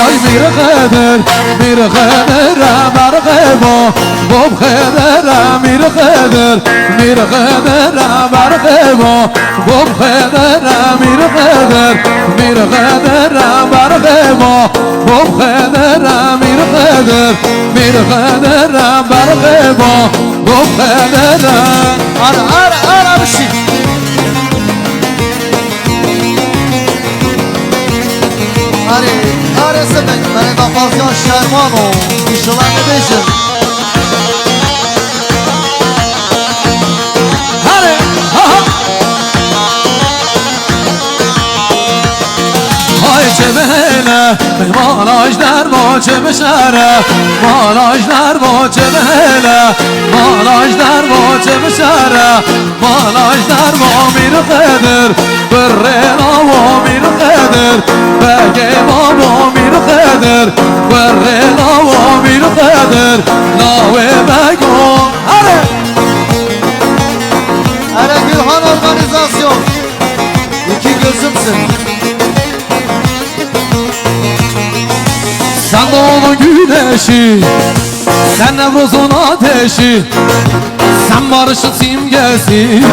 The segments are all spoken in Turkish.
Ay bir xeder marxebo bob xeder bir xeder marxebo bob xeder bir xeder marxebo bob xeder marxebo bob xeder ara bir şey. Are semek beni de fazla şerman ol İşalarını beşin Hadi Ay çebele malajlar bo çebşere malajlar bo çebele malajlar bo çebşere malajlar bo bir xeder berrena bo bir xeder bege bo bir xeder berrena bo bir xeder nave bego hadi Are Gülhan Organizasyon İki gözümsün Sen doğdun güneşi Sen Nevruz'un ateşi Sen barışın simgesi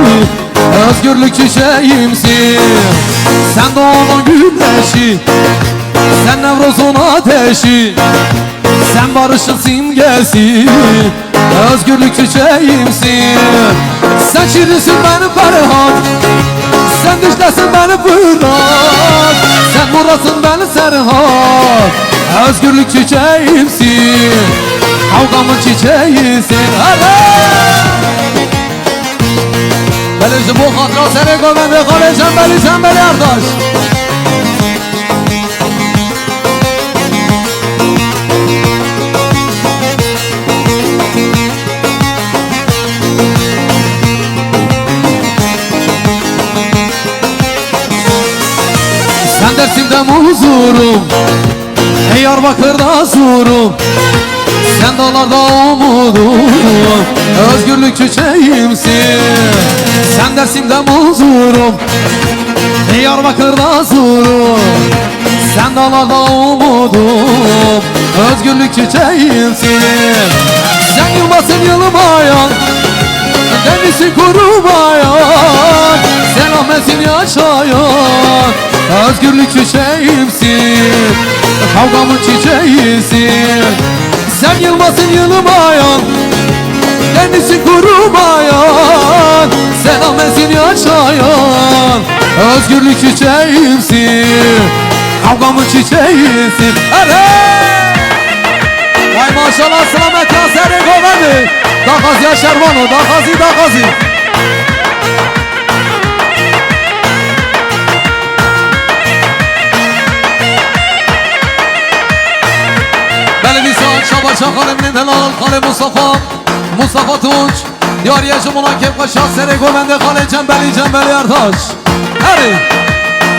Özgürlük çiçeğimsin Sen doğdun güneşi Sen Nevruz'un ateşi Sen barışın simgesi Özgürlük çiçeğimsin Sen şirinsin benim Ferhat Sen dişlesin beni Fırat Sen Murat'sın beni Serhat Özgürlük çiçeğimsin Kavgamın çiçeğisin Hadi Belici bu hatıra seni görmedi Kaleceğim beli sen beli arkadaş Sen Dersim'de huzurum Diyarbakır'da zurum Sen dağlarda umudum Özgürlük çiçeğimsin Sen Dersim'de huzurum Diyarbakır'da zurum Sen dağlarda umudum Özgürlük çiçeğimsin Sen yılmasın yılmayan Denizi kurumayan Sen Ahmet'in yaşayan Özgürlük çiçeğimsin Kavgamın çiçeğisin Sen yılmasın yılmayan Denizi kurumayan Sen Ahmet'in yaşayan Özgürlük çiçeğimsin Kavgamın çiçeğisin Vay maşallah selamet ya seni kovedi Dağaz ya şervano dağazı Şabaşa kalemli delal kale Mustafa Tunç Diyar yaşamına kep kaşa sere gomende kale cembeli yardaş Hadi